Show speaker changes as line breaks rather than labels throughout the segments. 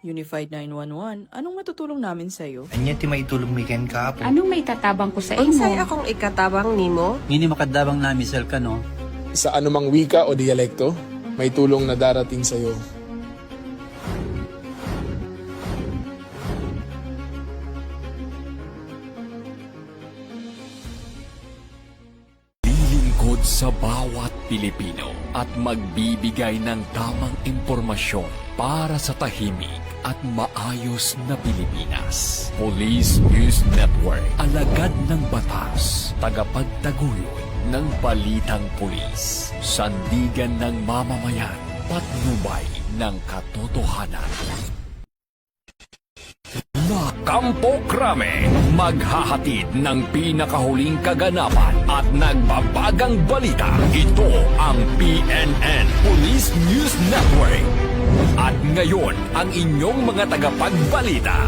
Unified 911, anong matutulong namin sa'yo?
Anya ti maitulong miken ka po.
Anong may tatabang ko sa
Unsay
imo?
akong ikatabang nimo?
Ngini makadabang na misal ka no.
Sa anumang wika o dialekto, may tulong na darating sa iyo.
Lilingkod sa bawat Pilipino at magbibigay ng tamang impormasyon para sa tahimik at maayos na Pilipinas. Police News Network, alagad ng batas, tagapagtaguyod ng balitang pulis, sandigan ng mamamayan, patnubay ng katotohanan. La Campo Crame, maghahatid ng pinakahuling kaganapan at nagbabagang balita. Ito ang PNN Police News Network. At ngayon, ang inyong mga tagapagbalita.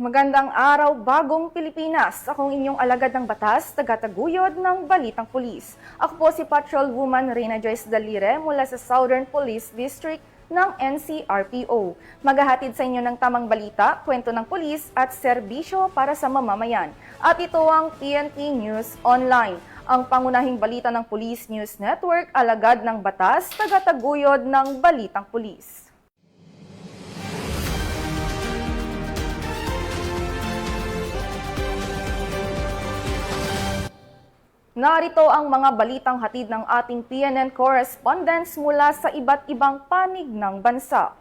Magandang araw, bagong Pilipinas. Akong inyong alagad ng batas, tagataguyod ng Balitang Pulis. Ako po si Patrolwoman Reyna Joyce Dalire mula sa Southern Police District ng NCRPO. Maghahatid sa inyo ng tamang balita, kwento ng pulis at serbisyo para sa mamamayan. At ito ang PNP News Online, ang pangunahing balita ng Police News Network, alagad ng batas, tagataguyod ng Balitang Pulis. Narito ang mga balitang hatid ng ating PNN correspondents mula sa iba't ibang panig ng bansa.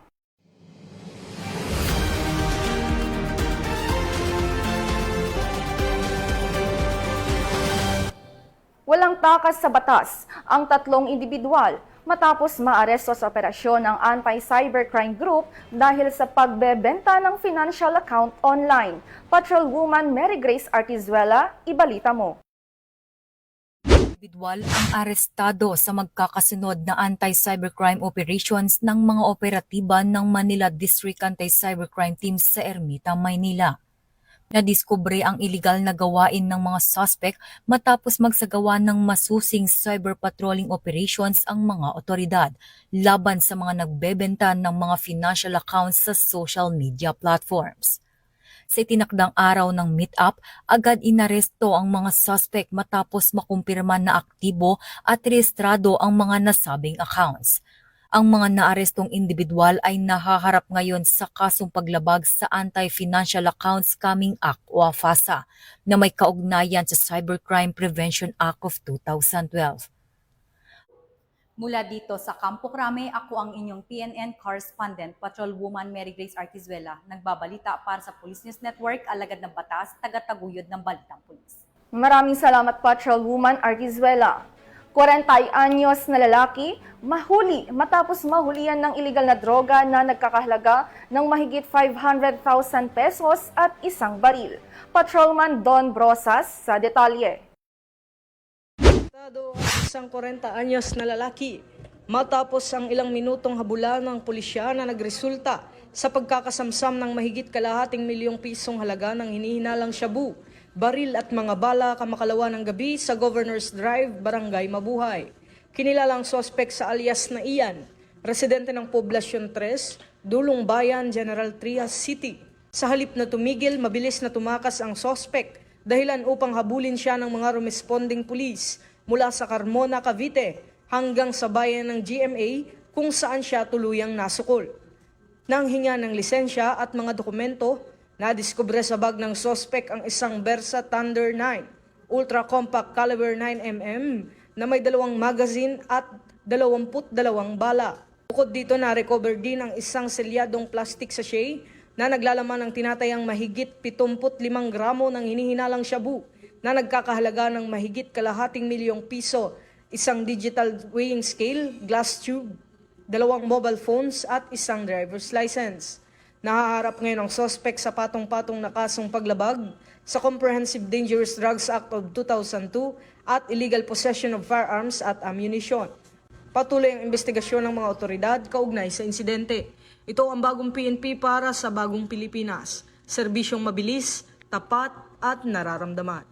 Walang takas sa batas ang tatlong individual matapos maaresto sa operasyon ng Anti-Cybercrime Group dahil sa pagbebenta ng financial account online. Patrolwoman Mary Grace Artizuela, ibalita mo.
Individual ang arestado sa magkakasunod na anti-cybercrime operations ng mga operatiba ng Manila District Anti-Cybercrime Team sa Ermita, Maynila. Nadiskubre ang iligal na gawain ng mga suspect matapos magsagawa ng masusing cyber patrolling operations ang mga otoridad laban sa mga nagbebenta ng mga financial accounts sa social media platforms. Sa itinakdang araw ng meet-up, agad inaresto ang mga suspect matapos makumpirma na aktibo at rehistrado ang mga nasabing accounts. Ang mga naarestong individual ay nahaharap ngayon sa kasong paglabag sa Anti-Financial Accounts Scamming Act o AFASA na may kaugnayan sa Cybercrime Prevention Act of 2012.
Mula dito sa Campo Crame, ako ang inyong PNN correspondent, Patrolwoman Mary Grace Artizuela, nagbabalita para sa Police News Network, alagad ng batas, tagataguyod ng Balitang Pulis.
Maraming salamat, Patrolwoman Artizuela. 40 anyos na lalaki, mahuli matapos mahulihan ng iligal na droga na nagkakahalaga ng mahigit 500,000 pesos at isang baril. Patrolman Don Brosas sa detalye.
Ang isang 40 anyos na lalaki matapos ang ilang minutong habulan ng pulisya na nagresulta sa pagkakasamsam ng mahigit kalahating milyong pisong halaga ng hinihinalang shabu, baril at mga bala kamakalawa ng gabi sa Governor's Drive, Barangay Mabuhay. Kinilalang sospek sa alias na Ian, residente ng Poblasyon 3, Dulong Bayan, General Trias City. Sa halip na tumigil, mabilis na tumakas ang sospek dahilan upang habulin siya ng mga responding police mula sa Carmona, Cavite hanggang sa bayan ng GMA kung saan siya tuluyang nasukol. Nang hinga ng lisensya at mga dokumento, nadiskubre sa bag ng sospek ang isang Versa Thunder 9 Ultra Compact Caliber 9mm na may 2 magazine at 22 bala. Bukod dito, na-recover din ang isang selyadong plastic sachet na naglalaman ng tinatayang mahigit 75 gramo ng hinihinalang shabu na nagkakahalaga ng mahigit kalahating milyong piso, isang digital weighing scale, glass tube, 2 mobile phones at isang driver's license. Nahaharap ngayon ang suspect sa patong-patong na kasong paglabag sa Comprehensive Dangerous Drugs Act of 2002 at illegal possession of firearms at ammunition. Patuloy ang investigasyon ng mga otoridad kaugnay sa insidente. Ito ang bagong PNP para sa bagong Pilipinas. Serbisyong mabilis, tapat at nararamdaman.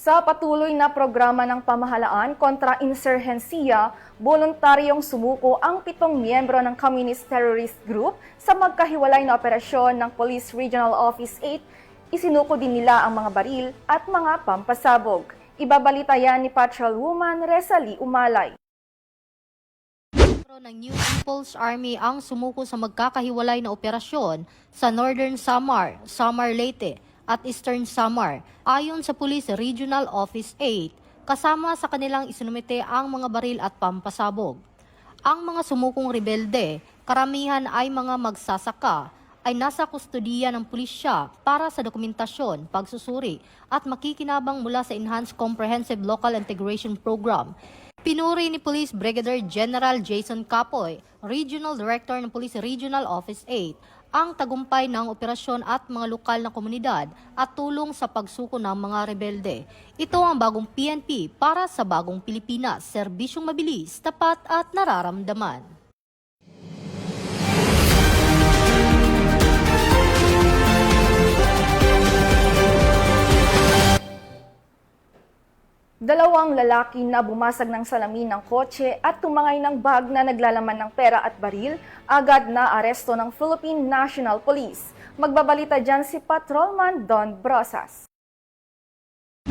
Sa patuloy na programa ng pamahalaan kontra insurhensiya, voluntaryong sumuko ang 7 miyembro ng Communist Terrorist Group sa magkahiwalay na operasyon ng Police Regional Office 8. Isinuko din nila ang mga baril at mga pampasabog. Ibabalita yan ni Patrolwoman Resali Umalay.
Ng New People's Army ang sumuko sa magkakahiwalay na operasyon sa Northern Samar, Samar Leyte at Eastern Samar. Ayon sa Police Regional Office 8, kasama sa kanilang isinumite ang mga baril at pampasabog. Ang mga sumukong rebelde, karamihan ay mga magsasaka, ay nasa kustodiya ng pulisya para sa dokumentasyon, pagsusuri at makikinabang mula sa Enhanced Comprehensive Local Integration Program. Pinuri ni Police Brigadier General Jason Capoy, Regional Director ng Police Regional Office 8, ang tagumpay ng operasyon at mga lokal na komunidad at tulong sa pagsuko ng mga rebelde. Ito ang bagong PNP para sa bagong Pilipinas, serbisyong mabilis, tapat at nararamdaman.
Dalawang lalaki na bumasag ng salamin ng kotse at tumangay ng bag na naglalaman ng pera at baril, agad na aresto ng Philippine National Police. Magbabalita dyan si Patrolman Don Brosas.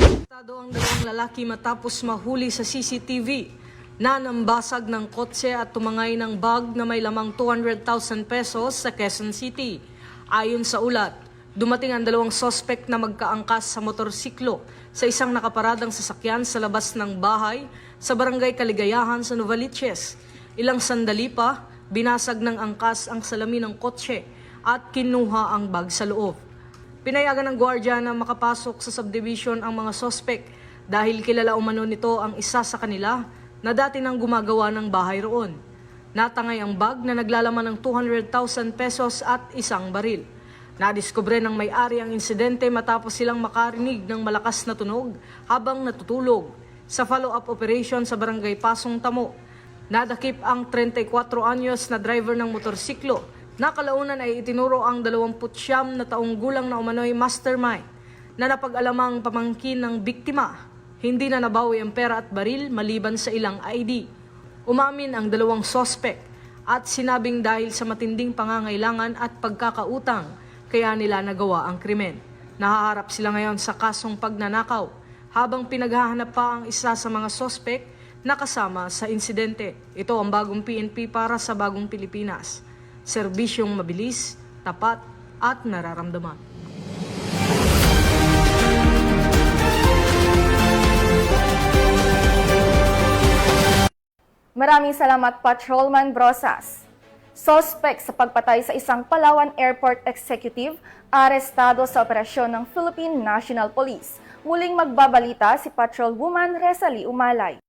Arestado ang dalawang lalaki matapos mahuli sa CCTV na nambasag ng kotse at tumangay ng bag na may lamang 200,000 pesos sa Quezon City. Ayon sa ulat, dumating ang dalawang sospek na magkaangkas sa motorsiklo sa isang nakaparadang sasakyan sa labas ng bahay sa Barangay Kaligayahan sa Novaliches. Ilang sandali pa, binasag ng angkas ang salamin ng kotse at kinuha ang bag sa loob. Pinayagan ng gwardiya na makapasok sa subdivision ang mga sospek dahil kilala umano nito ang isa sa kanila na dati nang gumagawa ng bahay roon. Natangay ang bag na naglalaman ng 200,000 pesos at isang baril. Nadiskubre ng may-ari ang insidente matapos silang makarinig ng malakas na tunog habang natutulog. Sa follow-up operation sa Barangay Pasong Tamo, nadakip ang 34 anyos na driver ng motorsiklo. Nakalaunan ay itinuro ang 29 na taong gulang na umano'y mastermind na napag-alamang pamangkin ng biktima. Hindi na nabawi ang pera at baril maliban sa ilang ID. Umamin ang dalawang sospek at sinabing dahil sa matinding pangangailangan at pagkakautang, kaya nila nagawa ang krimen. Nahaharap sila ngayon sa kasong pagnanakaw habang pinaghahanap pa ang isa sa mga sospek na kasama sa insidente. Ito ang bagong PNP para sa bagong Pilipinas. Serbisyong mabilis, tapat at nararamdaman.
Maraming salamat, Patrolman Brosas. Suspect sa pagpatay sa isang Palawan Airport Executive, arestado sa operasyon ng Philippine National Police. Muling magbabalita si Patrolwoman Resali Umalay.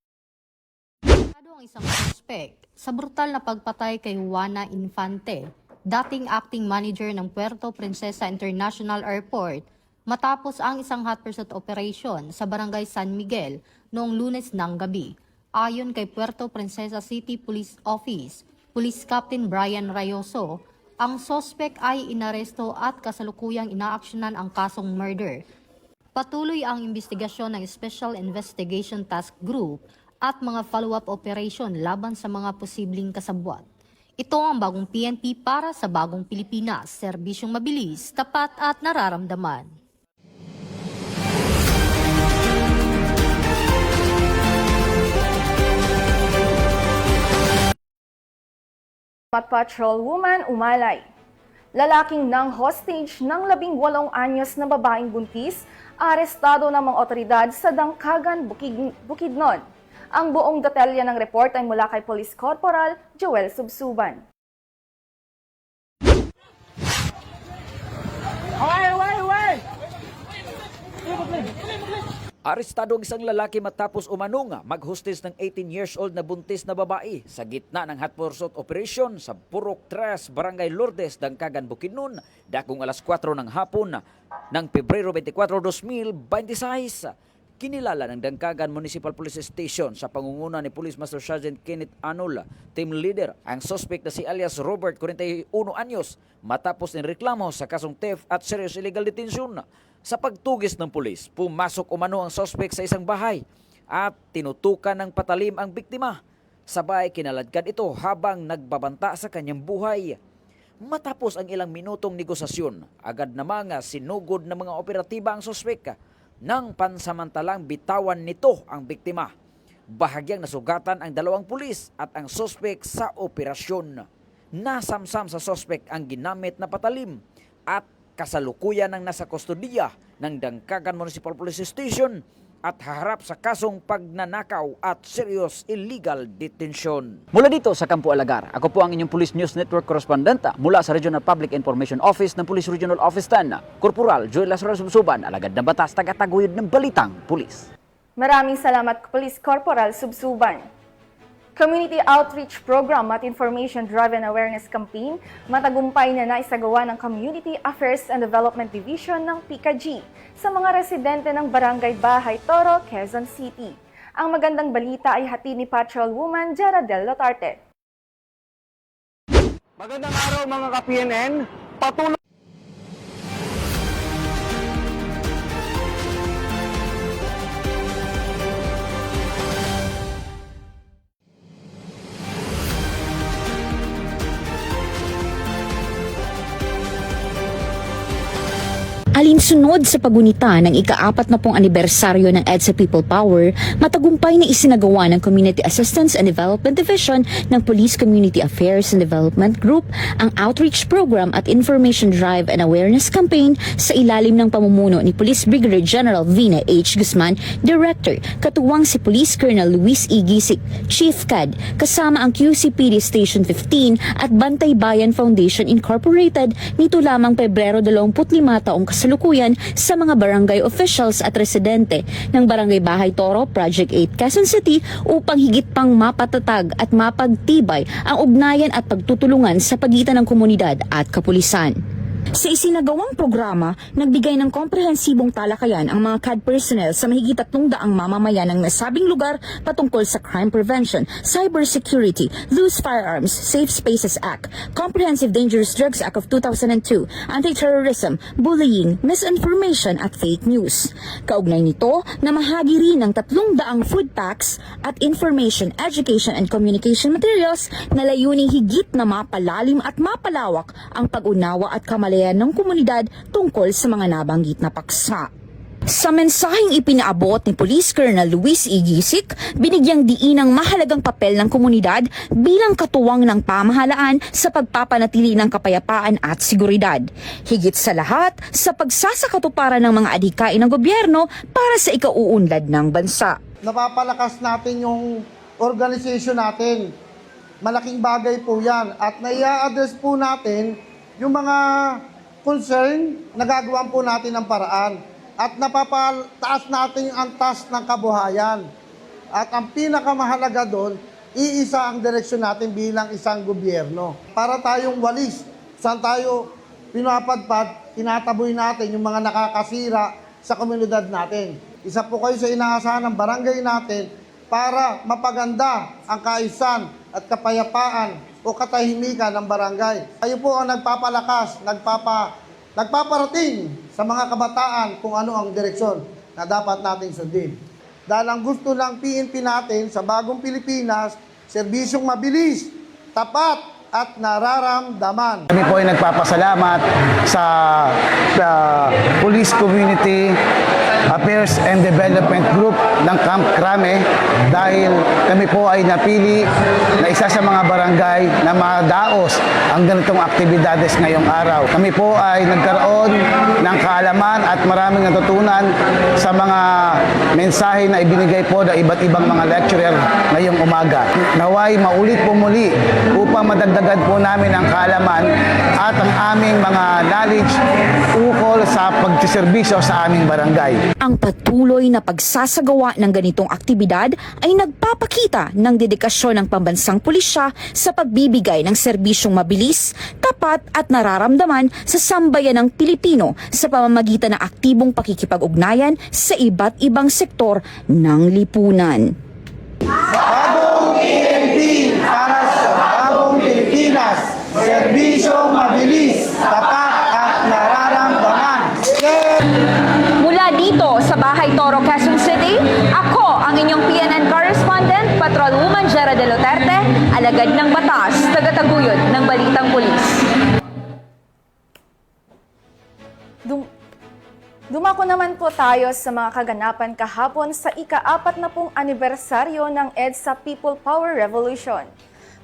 Arestado ang isang suspect sa brutal na pagpatay kay Juana Infante, dating acting manager ng Puerto Princesa International Airport, matapos ang isang hot pursuit operation sa Barangay San Miguel noong Lunes ng gabi. Ayon kay Puerto Princesa City Police Office, Police Captain Brian Rayoso, ang sospek ay inaresto at kasalukuyang inaaksyonan ang kasong murder. Patuloy ang investigasyon ng Special Investigation Task Group at mga follow-up operation laban sa mga posibleng kasabwat. Ito ang bagong PNP para sa bagong Pilipinas, serbisyong mabilis, tapat at nararamdaman.
Patrolwoman Umalay. Lalaking nang hostage ng 18 anyos na babaeng buntis, arestado ng mga otoridad sa Dangkagan, Bukidnon. Ang buong detalye ng report ay mula kay Police Corporal Joel Subsuban.
Arestado ang isang lalaki matapos umanong mag-hostage ng 18 years old na buntis na babae sa gitna ng hot pursuit operation sa Purok 3, Barangay Lourdes, Dangkagan, Bukidnon, dakong alas 4 ng hapon ng Pebrero 24, 2026. Kinilala ng Dangkagan Municipal Police Station sa pangunguna ni Police Master Sergeant Kenneth Anula, team leader, ang suspect na si alias Robert, 41 anyos, matapos ng reklamo sa kasong theft at serious illegal detention. Sa pagtugis ng pulis, pumasok umano ang suspect sa isang bahay at tinutukan ng patalim ang biktima. Sabay kinaladkad ito habang nagbabanta sa kanyang buhay. Matapos ang ilang minutong negosasyon, agad na mga sinugod ng mga operatiba ang suspect nang pansamantalang bitawan nito ang biktima. Bahagyang nasugatan ang dalawang pulis at ang suspect sa operasyon. Nasamsam sa suspect ang ginamit na patalim at kasalukuyan ng nasa kustodiya ng Dangkagan Municipal Police Station at haharap sa kasong pagnanakaw at serious illegal detention. Mula dito sa Campo Alagar, ako po ang inyong Police News Network correspondent mula sa Regional Public Information Office ng Police Regional Office 10, Corporal Joel Lazaro Subsuban, alagad ng batas, tagataguyod ng balitang pulis.
Maraming salamat, Police Corporal Subsuban. Community Outreach Program at Information Drive and Awareness Campaign matagumpay na naisagawa ng Community Affairs and Development Division ng PICAG sa mga residente ng Barangay Bahay Toro, Quezon City. Ang magandang balita ay hatid ni Patrolwoman Jaradel Lotarte.
Magandang araw mga ka-PNN. Patuloy
Alinsunod sa pagunita ng ika-40 anibersaryo ng EDSA People Power, matagumpay na isinagawa ng Community Assistance and Development Division ng Police Community Affairs and Development Group ang Outreach Program at Information Drive and Awareness Campaign sa ilalim ng pamumuno ni Police Brigadier General Vina H. Guzman, Director, katuwang si Police Colonel Luis E. Gisik, Chief CAD, kasama ang QCPD Station 15 at Bantay Bayan Foundation Incorporated nito lamang Pebrero 25 taong kasalukuyan sa mga barangay officials at residente ng Barangay Bahay Toro, Project 8, Quezon City upang higit pang mapatatag at mapagtibay ang ugnayan at pagtutulungan sa pagitan ng komunidad at kapulisan. Sa isinagawang programa, nagbigay ng komprehensibong talakayan ang mga CAD personnel sa mahigit 300 mamamayan ng nasabing lugar patungkol sa crime prevention, cybersecurity, loose firearms, Safe Spaces Act, Comprehensive Dangerous Drugs Act of 2002, anti-terrorism, bullying, misinformation at fake news. Kaugnay nito, namahagi rin ng 300 food packs at information, education and communication materials na layuning higit na mapalalim at mapalawak ang pag-unawa at kamalayan ng komunidad tungkol sa mga nabanggit na paksa. Sa mensaheng ipinaabot ni Police Colonel Luis E. Gisik, binigyang diin ang mahalagang papel ng komunidad bilang katuwang ng pamahalaan sa pagpapanatili ng kapayapaan at seguridad. Higit sa lahat, sa pagsasakatuparan ng mga adhikain ng gobyerno para sa ikauunlad ng bansa.
napapalakas natin yung organization natin. Malaking bagay po yan. At nai-address po natin yung mga concern, nagagawan po natin ng paraan. At napapataas natin ang task ng kabuhayan. At ang pinakamahalaga doon, iisa ang direksyon natin bilang isang gobyerno. Para tayong walis, saan tayo pinapadpad, tinataboy natin yung mga nakakasira sa komunidad natin. Isa po kayo sa inaasahan ng barangay natin para mapaganda ang kaayusan at kapayapaan o katahimikan ng barangay. Kayo po ang nagpapalakas, nagpaparating sa mga kabataan kung ano ang direksyon na dapat nating sundin. Dahil ang gusto ng PNP natin sa bagong Pilipinas, serbisyong mabilis, tapat at nararamdaman.
Kami po ay nagpapasalamat sa Police Community Affairs and Development Group ng Camp Crame dahil kami po ay napili na isa sa mga barangay na madaos ang ganitong aktibidades ngayong araw. Kami po ay nagkaroon ng kaalaman at maraming natutunan sa mga mensahe na ibinigay po ng iba't ibang mga lecturer ngayong umaga. Naway maulit po muli upang madagdagan po namin ang kaalaman at ang aming mga knowledge ukol sa pagsiservisyo sa aming barangay.
Ang patuloy na pagsasagawa ng ganitong aktibidad ay nagpapakita ng dedikasyon ng pambansang pulisya sa pagbibigay ng serbisyong mabilis, tapat at nararamdaman sa sambayan ng Pilipino sa pamamagitan ng aktibong pakikipag-ugnayan sa iba't ibang sektor ng lipunan.
Bagong PNP para sa bagong Pilipinas. Serbisyong mabilis, tapat at nararamdaman.
Mula dito sa Bahay Toro, Quezon City, ako ang inyong PNN correspondent, Patrolwoman Jera de Luterte, alagad ng batas, tagataguyod ng Balitang Pulis.
Dumako naman po tayo sa mga kaganapan kahapon sa ika-40 anibersaryo ng EDSA People Power Revolution.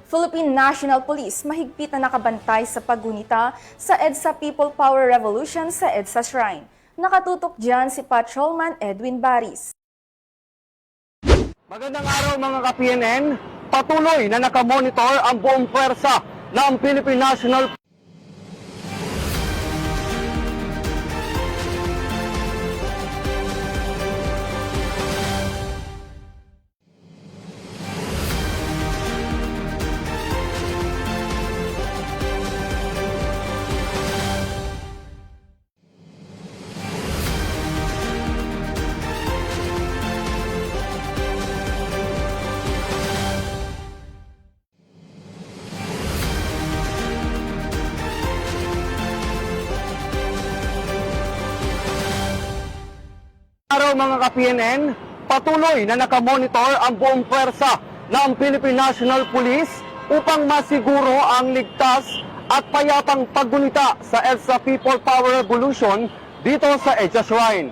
Philippine National Police mahigpit na nakabantay sa paggunita sa EDSA People Power Revolution sa EDSA Shrine. Nakatutok dyan si Patrolman Edwin Baris.
Magandang araw mga ka-PNN. Patuloy na nakamonitor ang buong pwersa ng Philippine National Police. Araw mga ka-PNN, patuloy na nakamonitor ang buong pwersa ng Philippine National Police upang masiguro ang ligtas at payapang paggunita sa EDSA People Power Revolution dito sa EDSA Shrine.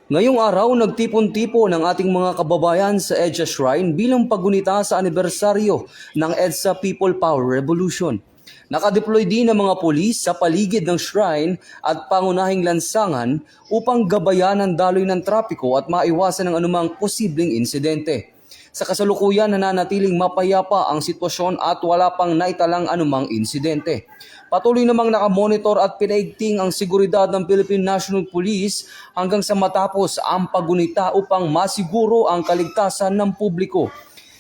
Ngayong araw, nagtipon-tipo ng ating mga kababayan sa EDSA Shrine bilang paggunita sa anibersaryo ng EDSA People Power Revolution. Nakadeploy din ang mga pulis sa paligid ng shrine at pangunahing lansangan upang gabayan ang daloy ng trapiko at maiwasan ang anumang posibleng insidente. Sa kasalukuyan, nananatiling mapayapa ang sitwasyon at wala pang naitalang anumang insidente. Patuloy namang nakamonitor at pinaigting ang seguridad ng Philippine National Police hanggang sa matapos ang paggunita upang masiguro ang kaligtasan ng publiko.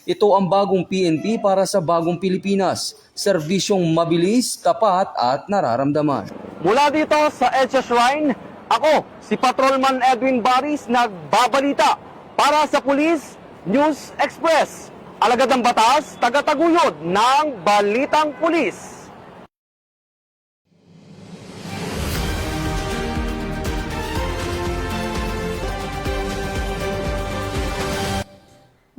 Ito ang bagong PNP para sa bagong Pilipinas. Serbisyong mabilis, tapat at nararamdaman.
Mula dito sa EDSA Shrine, ako si Patrolman Edwin Baris nagbabalita para sa Police News Express. Alagad ng batas, tagataguyod ng Balitang Pulis.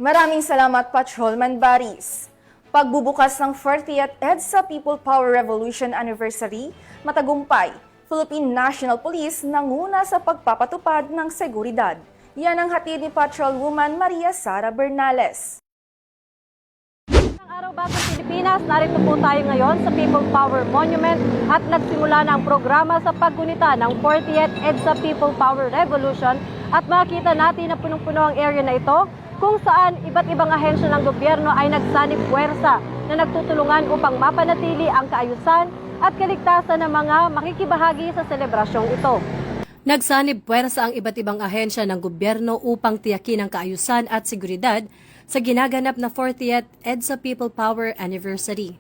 Maraming salamat, Patrolman Baris. Pagbubukas ng 40th EDSA People Power Revolution Anniversary, matagumpay, Philippine National Police nanguna sa pagpapatupad ng seguridad. Yan ang hatid ni Patrolwoman Maria Sara Bernales.
Ang araw bagong Pilipinas, narito po tayo ngayon sa People Power Monument at nagsimula na ang programa sa paggunita ng 40th EDSA People Power Revolution at makita natin na punong-puno ang area na ito kung saan iba't ibang ahensya ng gobyerno ay nagsanib puwersa na nagtutulungan upang mapanatili ang kaayusan at kaligtasan ng mga makikibahagi sa selebrasyong ito. Nagsanib puwersa ang iba't ibang ahensya ng gobyerno upang tiyakin ang kaayusan at seguridad sa ginaganap na 40th EDSA People Power Anniversary.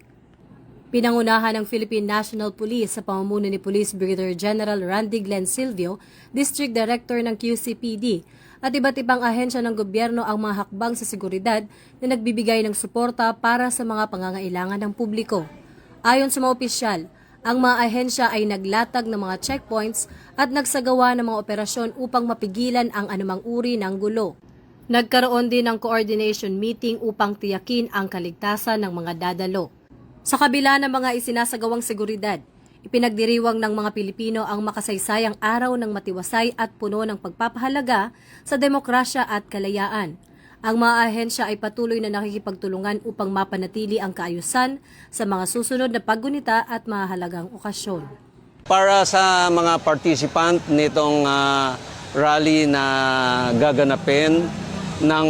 Pinangunahan ng Philippine National Police sa pamumuno ni Police Brigadier General Randy Glenn Silvio, District Director ng QCPD, at iba't ibang ahensya ng gobyerno ang mga hakbang sa seguridad na nagbibigay ng suporta para sa mga pangangailangan ng publiko. Ayon sa mga opisyal, ang mga ahensya ay naglatag ng mga checkpoints at nagsagawa ng mga operasyon upang mapigilan ang anumang uri ng gulo. Nagkaroon din ng coordination meeting upang tiyakin ang kaligtasan ng mga dadalo. Sa kabila ng mga isinasagawang seguridad, ipinagdiriwang ng mga Pilipino ang makasaysayang araw ng matiwasay at puno ng pagpapahalaga sa demokrasya at kalayaan. Ang mga ahensya ay patuloy na nakikipagtulungan upang mapanatili ang kaayusan sa mga susunod na paggunita at mahalagang okasyon.
Para sa mga participant nitong rally na gaganapin ng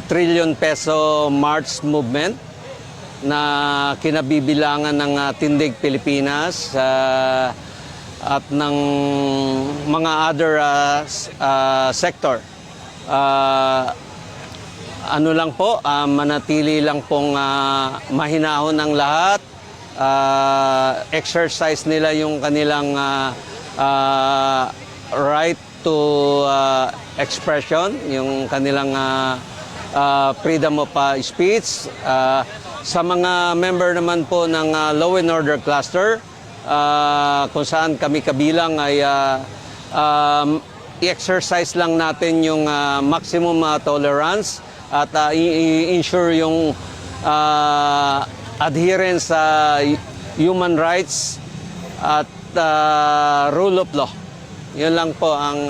trillion peso March movement, na kinabibilangan ng Tindig Pilipinas, at ng mga other sector. Ano lang po, manatili lang pong mahinahon ng lahat, exercise nila yung kanilang right to expression, yung kanilang freedom of speech. Sa mga member naman po ng Law and Order Cluster, kung saan kami kabilang ay i-exercise lang natin yung maximum tolerance at i-ensure yung adherence sa human rights at rule of law. Yun lang po ang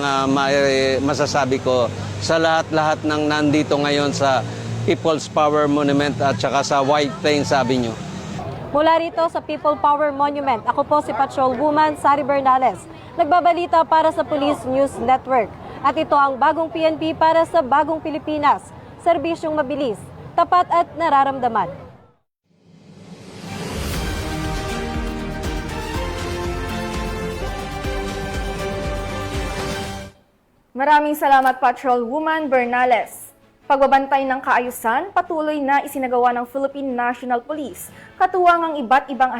masasabi ko sa lahat-lahat ng nandito ngayon sa People's Power Monument at saka sa White Plains Avenue.
Mula rito sa People Power Monument, ako po si Patrolwoman Sari Bernales. Nagbabalita para sa Police News Network. At ito ang bagong PNP para sa bagong Pilipinas. Serbisyong mabilis, tapat at nararamdaman.
Maraming salamat, Patrolwoman Bernales. Pagbabantay ng kaayusan, patuloy na isinagawa ng Philippine National Police, katuwang ang iba't ibang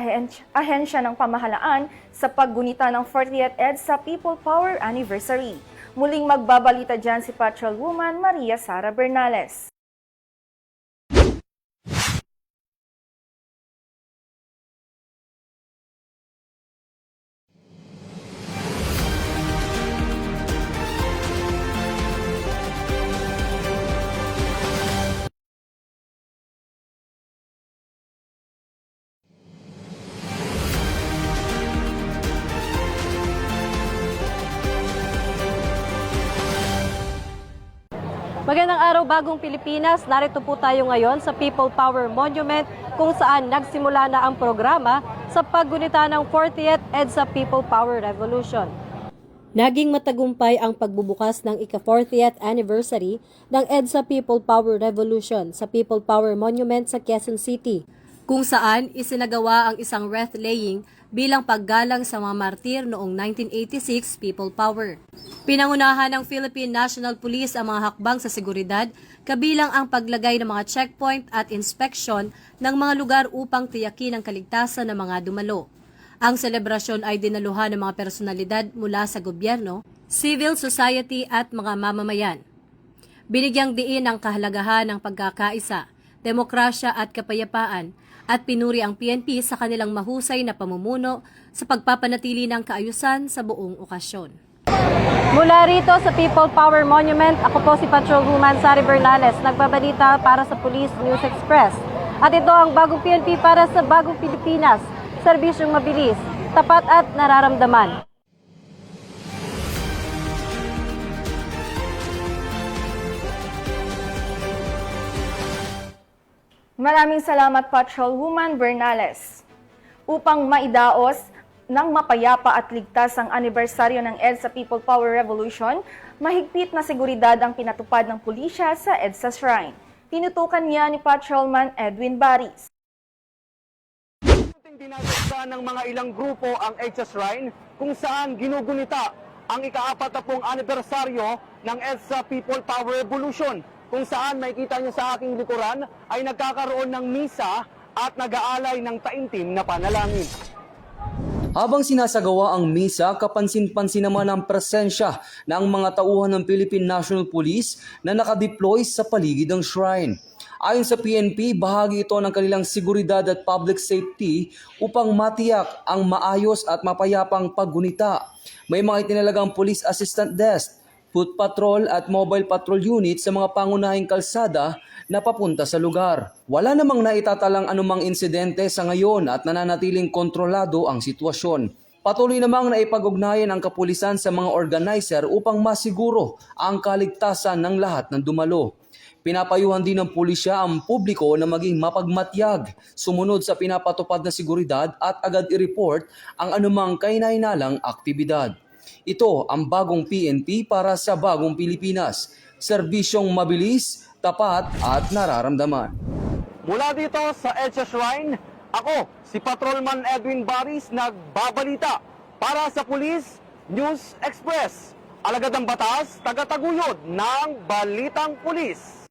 ahensya ng pamahalaan sa paggunita ng 40th EDSA People Power Anniversary. Muling magbabalita dyan si Patrolwoman Maria Sara Bernales.
Magandang araw, bagong Pilipinas. Narito po tayo ngayon sa People Power Monument kung saan nagsimula na ang programa sa paggunita ng 40th EDSA People Power Revolution. Naging matagumpay ang pagbubukas ng ika-40th anniversary ng EDSA People Power Revolution sa People Power Monument sa Quezon City, kung saan isinagawa ang isang wreath-laying bilang paggalang sa mga martir noong 1986 People Power. Pinangunahan ng Philippine National Police ang mga hakbang sa seguridad, kabilang ang paglagay ng mga checkpoint at inspection ng mga lugar upang tiyakin ang kaligtasan ng mga dumalo. Ang selebrasyon ay dinaluhan ng mga personalidad mula sa gobyerno, civil society at mga mamamayan. Binigyang diin ang kahalagahan ng pagkakaisa, demokrasya at kapayapaan, at pinuri ang PNP sa kanilang mahusay na pamumuno sa pagpapanatili ng kaayusan sa buong okasyon. Mula rito sa People Power Monument, ako po si Patrolwoman Sari Bernales, nagbabalita para sa Police News Express. At ito ang bagong PNP para sa bagong Pilipinas, serbisyong mabilis, tapat at nararamdaman.
Maraming salamat, Patrolwoman Bernales. Upang maidaos ng mapayapa at ligtas ang anibersaryo ng EDSA People Power Revolution, mahigpit na seguridad ang pinatupad ng pulisya sa EDSA Shrine. Tinutukan niya ni Patrolman Edwin Baris.
Dinadagsa ng mga ilang grupo ang EDSA Shrine kung saan ginugunita ang ika-40 anibersaryo ng EDSA People Power Revolution, kung saan makikita niyo sa aking likuran ay nagkakaroon ng misa at nag-aalay ng taimtim na panalangin.
Habang sinasagawa ang misa, kapansin-pansin naman ang presensya ng mga tauhan ng Philippine National Police na nakadeploy sa paligid ng shrine. Ayon sa PNP, bahagi ito ng kanilang seguridad at public safety upang matiyak ang maayos at mapayapang paggunita. May mga itinalagang police assistant desk, foot patrol at mobile patrol unit sa mga pangunahing kalsada na papunta sa lugar. Wala namang naitatalang anumang insidente sa ngayon at nananatiling kontrolado ang sitwasyon. Patuloy namang naipag-ugnayan ang kapulisan sa mga organizer upang masiguro ang kaligtasan ng lahat ng dumalo. Pinapayuhan din ng pulisya ang publiko na maging mapagmatyag, sumunod sa pinapatupad na seguridad at agad i-report ang anumang kahinahinalang aktibidad. Ito ang bagong PNP para sa bagong Pilipinas. Serbisyong mabilis, tapat at nararamdaman.
Mula dito sa EDSA Shrine, ako si Patrolman Edwin Baris nagbabalita Para sa Police News Express, alagad ng batas, tagataguyod ng Balitang Pulis.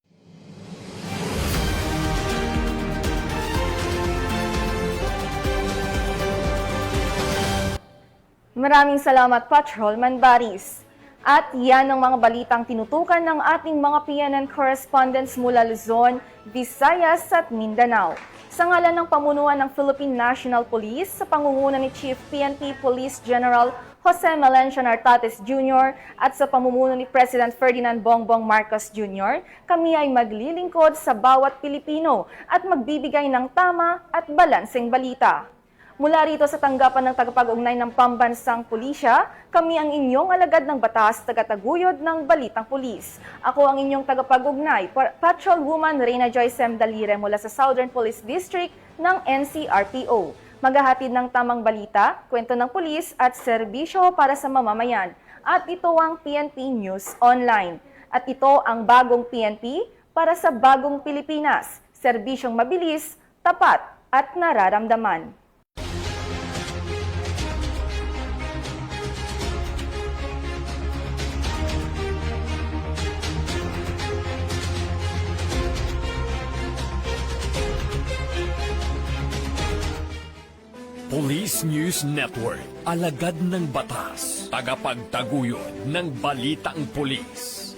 Maraming salamat, Patrolman Baris. At yan ang mga balitang tinutukan ng ating mga PNN correspondents mula Luzon, Visayas at Mindanao. Sa ngalan ng pamunuan ng Philippine National Police sa pangunguna ni Chief PNP Police General Jose Melencio Nartates Jr. at sa pamumuno ni President Ferdinand Bongbong Marcos Jr., kami ay maglilingkod sa bawat Pilipino at magbibigay ng tama at balanseng balita. Mula rito sa tanggapan ng tagapag-ugnay ng Pambansang Pulisya, kami ang inyong alagad ng batas, tagataguyod ng Balitang Pulis. Ako ang inyong tagapag-ugnay, Patrolwoman Reyna Joyce M. Dalire mula sa Southern Police District ng NCRPO. Maghahatid ng tamang balita, kwento ng pulis at serbisyo para sa mamamayan. At ito ang PNP News Online. At ito ang bagong PNP para sa bagong Pilipinas. Serbisyong mabilis, tapat at nararamdaman.
Police News Network, alagad ng batas, tagapagtaguyod ng balitang pulis.